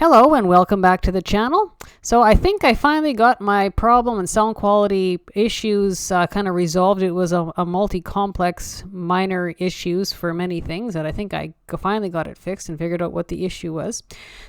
Hello and welcome back to the channel. So I think I finally got my problem and sound quality issues kind of resolved. It was a multi-complex minor issues for many things that I think I finally got it fixed and figured out what the issue was.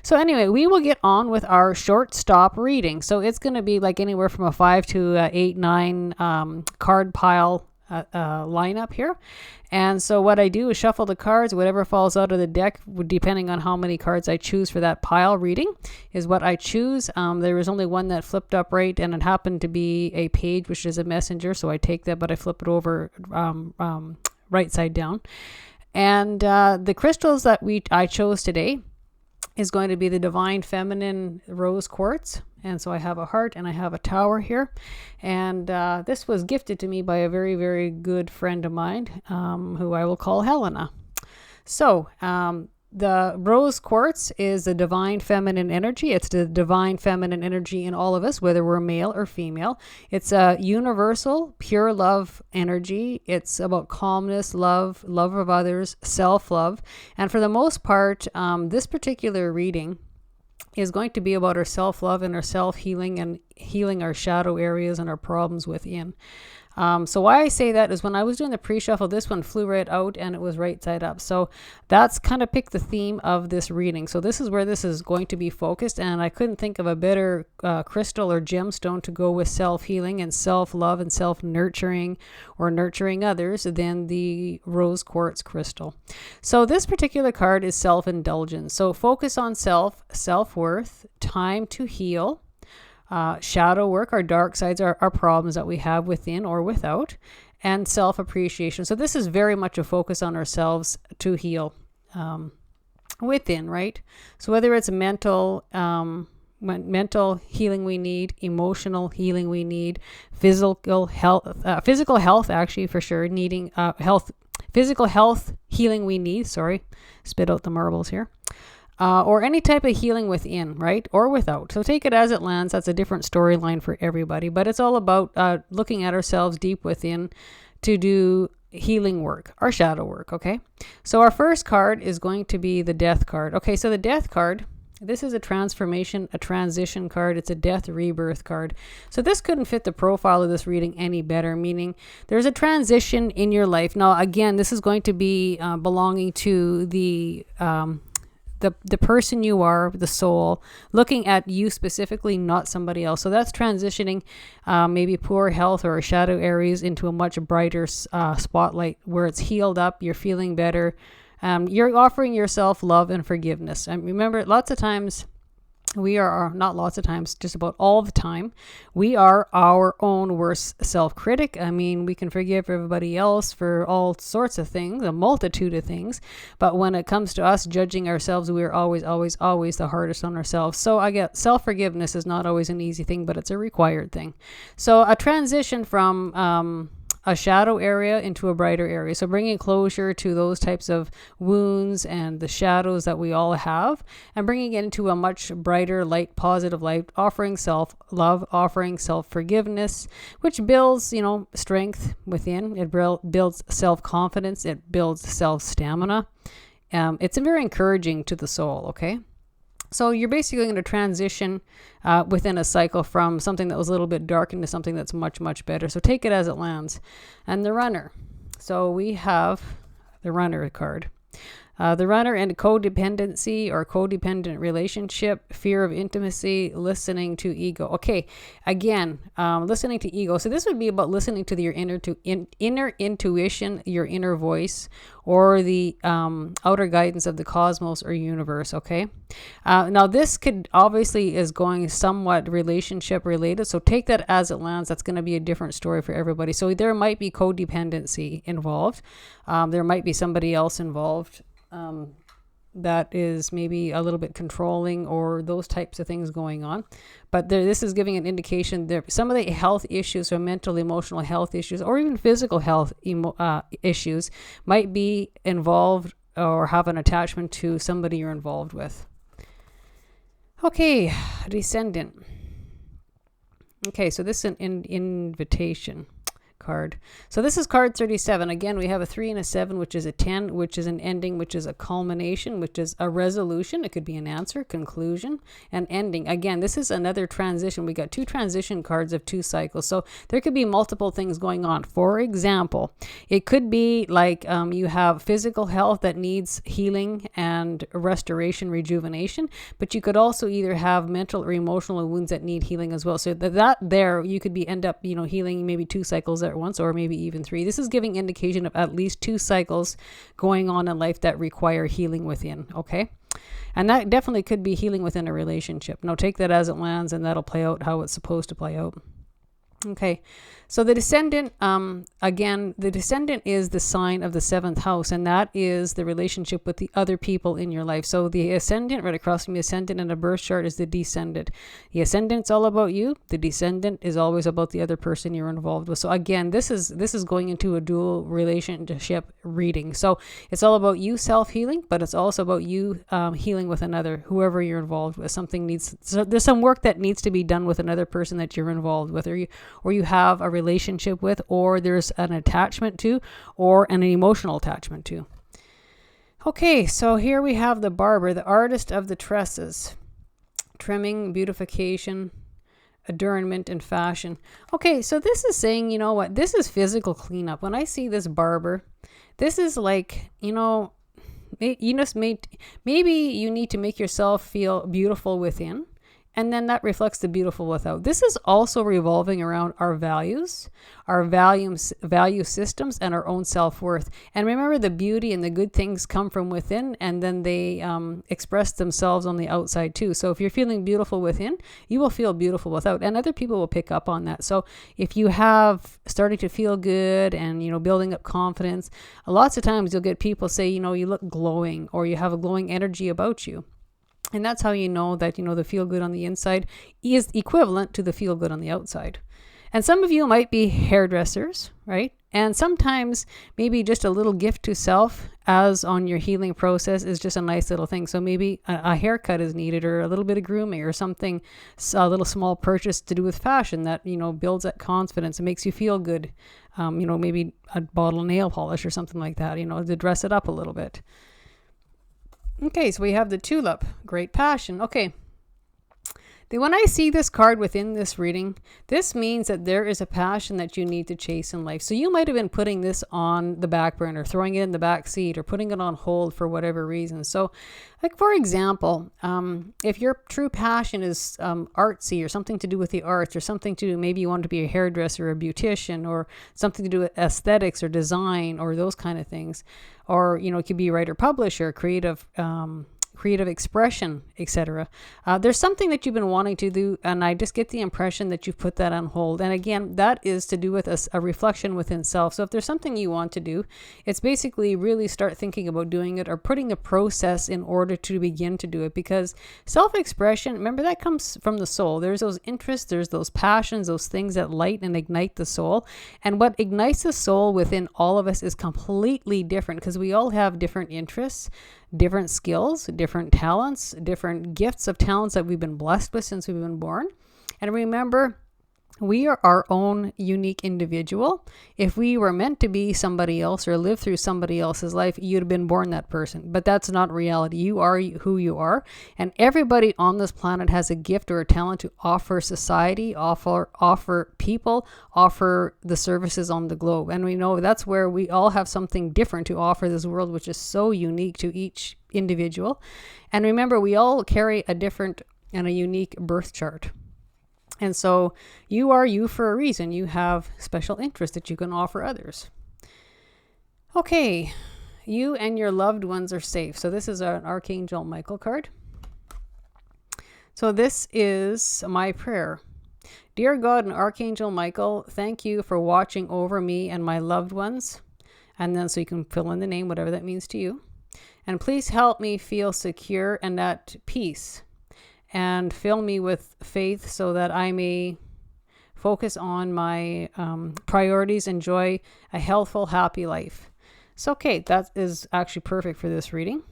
So anyway, we will get on with our short stop reading. So it's going to be like anywhere from a 5 to 8, 9 card pile lineup here. And so what I do is shuffle the cards. Whatever falls out of the deck, depending on how many cards I choose for that pile reading, is what I choose. There was only one that flipped upright, and it happened to be a page, which is a messenger. So I take that, but I flip it over right side down. And the crystals that I chose today is going to be the Divine Feminine Rose Quartz. And so I have a heart and I have a tower here. And this was gifted to me by a very, very good friend of mine, who I will call Helena. So the rose quartz is the divine feminine energy. It's the divine feminine energy in all of us, whether we're male or female. It's a universal, pure love energy. It's about calmness, love of others, self-love. And for the most part, this particular reading is going to be about our self-love and our self-healing and healing our shadow areas and our problems within. So why I say that is when I was doing the pre-shuffle, this one flew right out and it was right side up. So that's kind of picked the theme of this reading. So this is where this is going to be focused, and I couldn't think of a better crystal or gemstone to go with self-healing and self-love and self-nurturing or nurturing others than the rose quartz crystal. So this particular card is self-indulgence. So focus on self, self-worth, time to heal. Shadow work, our dark sides, our problems that we have within or without, and self-appreciation. So this is very much a focus on ourselves to heal within, right? So whether it's mental healing we need, emotional healing we need, physical health actually for sure, needing physical health healing we need, spit out the marbles here. Or any type of healing within, right? Or without. So take it as it lands. That's a different storyline for everybody. But it's all about looking at ourselves deep within to do healing work, our shadow work, okay? So our first card is going to be the Death card. Okay, so the Death card, this is a transformation, a transition card. It's a death rebirth card. So this couldn't fit the profile of this reading any better, meaning there's a transition in your life. Now, again, this is going to be belonging to the person you are, the soul, looking at you specifically, not somebody else. So that's transitioning maybe poor health or shadow areas into a much brighter spotlight where it's healed up, you're feeling better. You're offering yourself love and forgiveness. And remember, lots of times we are, not lots of times, just about all the time, we are our own worst self-critic. I mean, we can forgive everybody else for all sorts of things, a multitude of things. But when it comes to us judging ourselves, we're always the hardest on ourselves. So I get self-forgiveness is not always an easy thing, but it's a required thing. So a transition from a shadow area into a brighter area. So bringing closure to those types of wounds and the shadows that we all have, and bringing it into a much brighter light, positive light, offering self-love, offering self-forgiveness, which builds, strength within. It builds self-confidence. It builds self-stamina. It's very encouraging to the soul, okay? So you're basically going to transition within a cycle from something that was a little bit dark into something that's much, much better. So take it as it lands. And the Runner. So we have the Runner card. The Runner and codependency or codependent relationship, fear of intimacy, listening to ego. Okay, again, listening to ego. So this would be about listening to your inner intuition, your inner voice, or the outer guidance of the cosmos or universe, okay? Now, this could obviously is going somewhat relationship related, so take that as it lands. That's going to be a different story for everybody. So there might be codependency involved. There might be somebody else involved that is maybe a little bit controlling or those types of things going on. But this is giving an indication that some of the health issues or mental, emotional health issues or even physical health issues might be involved or have an attachment to somebody you're involved with. Okay, Descendant. Okay, so this is an invitation. card. So this is card 37. Again, we have a 3 and a 7, which is a 10, which is an ending, which is a culmination, which is a resolution. It could be an answer, conclusion, and ending. Again, this is another transition. We got 2 transition cards of 2 cycles. So there could be multiple things going on. For example, it could be like you have physical health that needs healing and restoration, rejuvenation, but you could also either have mental or emotional wounds that need healing as well. So that there, you could end up, healing maybe 2 cycles at once, or maybe even 3. This is giving indication of at least 2 cycles going on in life that require healing within. Okay. And that definitely could be healing within a relationship. Now take that as it lands, and that'll play out how it's supposed to play out. Okay, so the descendant, again, the descendant is the sign of the 7th house, and that is the relationship with the other people in your life. So the ascendant, right across from the ascendant in a birth chart, is the descendant. The ascendant's all about you. The descendant is always about the other person you're involved with. So again, this is going into a dual relationship reading. So it's all about you self-healing, but it's also about you healing with another, whoever you're involved with. So there's some work that needs to be done with another person that you're involved with, or you have a relationship with, or there's an attachment to, or an emotional attachment to. Okay, so here we have the barber, the artist of the tresses, trimming, beautification, adornment, and fashion. Okay, so this is saying, you know what, this is physical cleanup. When I see this barber, this is like, maybe you need to make yourself feel beautiful within. And then that reflects the beautiful without. This is also revolving around our values, our value systems, and our own self-worth. And remember, the beauty and the good things come from within, and then they express themselves on the outside too. So if you're feeling beautiful within, you will feel beautiful without, and other people will pick up on that. So if you have starting to feel good and, building up confidence, lots of times you'll get people say, you look glowing, or you have a glowing energy about you. And that's how you know that, the feel good on the inside is equivalent to the feel good on the outside. And some of you might be hairdressers, right? And sometimes maybe just a little gift to self as on your healing process is just a nice little thing. So maybe a haircut is needed, or a little bit of grooming, or something, a little small purchase to do with fashion that, builds that confidence and makes you feel good. Maybe a bottle of nail polish or something like that, to dress it up a little bit. Okay, so we have the tulip, great passion. Okay, when I see this card within this reading, this means that there is a passion that you need to chase in life. So you might have been putting this on the back burner, throwing it in the back seat, or putting it on hold for whatever reason. So, like for example, if your true passion is artsy, or something to do with the arts, or something to do, maybe you want to be a hairdresser, or a beautician, or something to do with aesthetics or design, or those kind of things, or it could be writer, publisher, creative expression, etc. There's something that you've been wanting to do, and I just get the impression that you've put that on hold. And again, that is to do with a reflection within self. So if there's something you want to do, it's basically really start thinking about doing it, or putting the process in order to begin to do it. Because self-expression, remember, that comes from the soul. There's those interests, there's those passions, those things that light and ignite the soul. And what ignites the soul within all of us is completely different, because we all have different interests, different skills, different talents, different gifts of talents that we've been blessed with since we've been born. And remember, we are our own unique individual. If we were meant to be somebody else or live through somebody else's life, you'd have been born that person. But that's not reality. You are who you are. And everybody on this planet has a gift or a talent to offer society, offer people, offer the services on the globe. And we know that's where we all have something different to offer this world, which is so unique to each individual. And remember, we all carry a different and a unique birth chart. And so you are you for a reason. You have special interests that you can offer others. Okay, you and your loved ones are safe. So this is an Archangel Michael card. So this is my prayer. Dear God and Archangel Michael, thank you for watching over me and my loved ones. And then so you can fill in the name, whatever that means to you. And please help me feel secure and at peace. And fill me with faith so that I may focus on my priorities, enjoy a healthful, happy life. So, okay, that is actually perfect for this reading.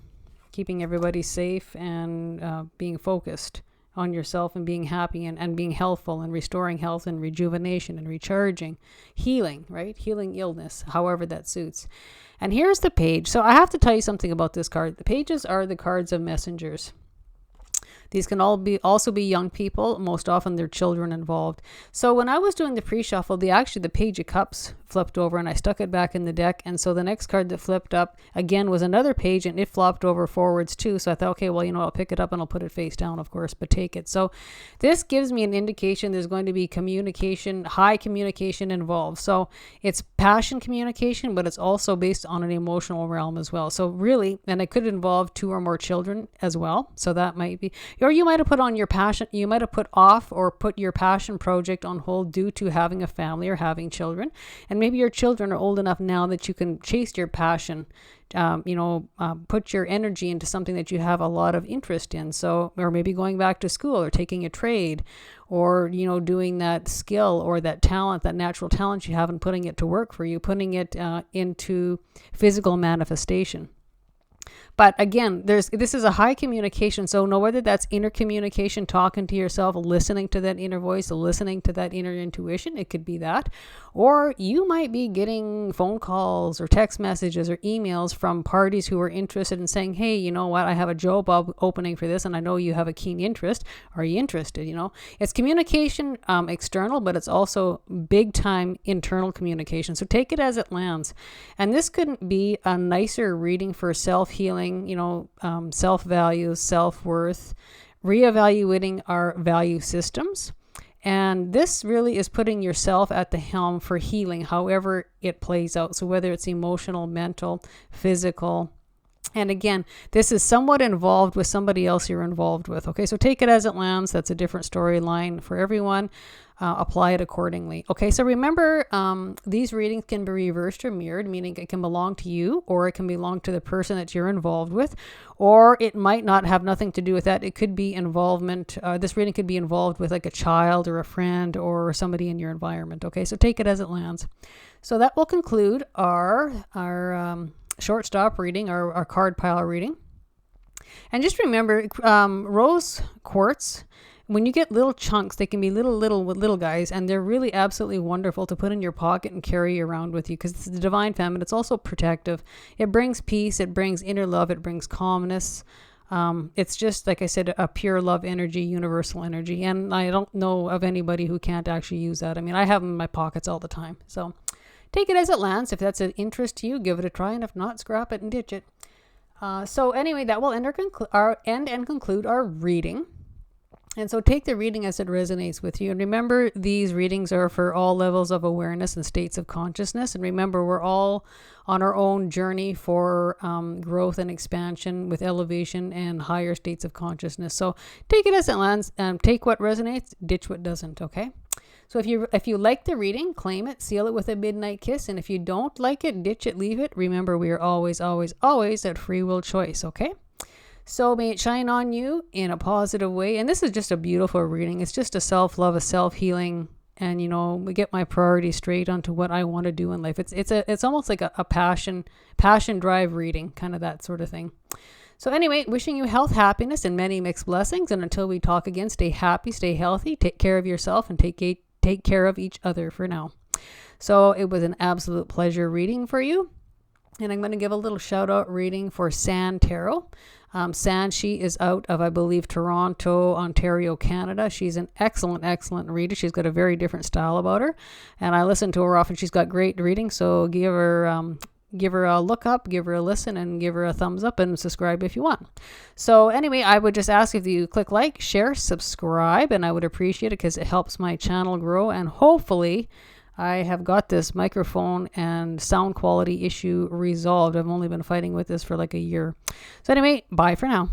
Keeping everybody safe and being focused on yourself and being happy and being healthful and restoring health and rejuvenation and recharging, healing, right? Healing illness, however that suits. And here's the page. So I have to tell you something about this card. The pages are the cards of messengers. These can also be young people. Most often they're children involved. So when I was doing the pre-shuffle, the Page of Cups flipped over and I stuck it back in the deck. And so the next card that flipped up again was another page, and it flopped over forwards too. So I thought, okay, well, I'll pick it up and I'll put it face down, of course, but take it. So this gives me an indication there's going to be communication, high communication involved. So it's passion communication, but it's also based on an emotional realm as well. So really, and it could involve 2 or more children as well. So that might be, or you might have put off or put your passion project on hold due to having a family or having children. And maybe your children are old enough now that you can chase your passion, put your energy into something that you have a lot of interest in. So, or maybe going back to school or taking a trade, or, doing that skill or that talent, that natural talent you have, and putting it to work for you, putting it into physical manifestation. But again, this is a high communication. So know whether that's inner communication, talking to yourself, listening to that inner voice, listening to that inner intuition. It could be that. Or you might be getting phone calls or text messages or emails from parties who are interested in saying, hey, you know what, I have a job opening for this and I know you have a keen interest. Are you interested? It's communication external, but it's also big time internal communication. So take it as it lands. And this couldn't be a nicer reading for self-healing, self-value, self-worth, reevaluating our value systems. And this really is putting yourself at the helm for healing, however it plays out. So whether it's emotional, mental, physical. And again, this is somewhat involved with somebody else you're involved with. Okay, so take it as it lands. That's a different storyline for everyone. Apply it accordingly. Okay, so remember, these readings can be reversed or mirrored, meaning it can belong to you, or it can belong to the person that you're involved with, or it might not have nothing to do with that. It could be involvement. This reading could be involved with like a child or a friend or somebody in your environment. Okay, so take it as it lands. So that will conclude our short stop reading, our card pile reading. And just remember, rose quartz, when you get little chunks, they can be little guys, and they're really absolutely wonderful to put in your pocket and carry around with you, because it's the divine feminine. It's also protective. It brings peace. It brings inner love. It brings calmness. It's just, like I said, a pure love energy, universal energy. And I don't know of anybody who can't actually use that. I mean, I have them in my pockets all the time. So take it as it lands. If that's an interest to you, give it a try. And if not, scrap it and ditch it. So anyway, that will end and conclude our reading. And so take the reading as it resonates with you. And remember, these readings are for all levels of awareness and states of consciousness. And remember, we're all on our own journey for growth and expansion with elevation and higher states of consciousness. So take it as it lands. Take what resonates, ditch what doesn't, okay? So if you like the reading, claim it, seal it with a midnight kiss. And if you don't like it, ditch it, leave it. Remember, we are always, always, always at free will choice, okay? So may it shine on you in a positive way. And this is just a beautiful reading. It's just a self-love, a self-healing, and we get my priorities straight onto what I want to do in life. It's almost like a passion drive reading, kind of that sort of thing. So anyway, wishing you health, happiness, and many mixed blessings. And until we talk again, stay happy, stay healthy, take care of yourself, and take care of each other for now. So it was an absolute pleasure reading for you. And I'm going to give a little shout out reading for San Tarot. San, she is out of, I believe, Toronto, Ontario, Canada. She's an excellent, excellent reader. She's got a very different style about her. And I listen to her often. She's got great reading. So give her a look up, give her a listen, and give her a thumbs up and subscribe if you want. So anyway, I would just ask if you click like, share, subscribe, and I would appreciate it because it helps my channel grow. And hopefully I have got this microphone and sound quality issue resolved. I've only been fighting with this for like a year. So anyway, bye for now.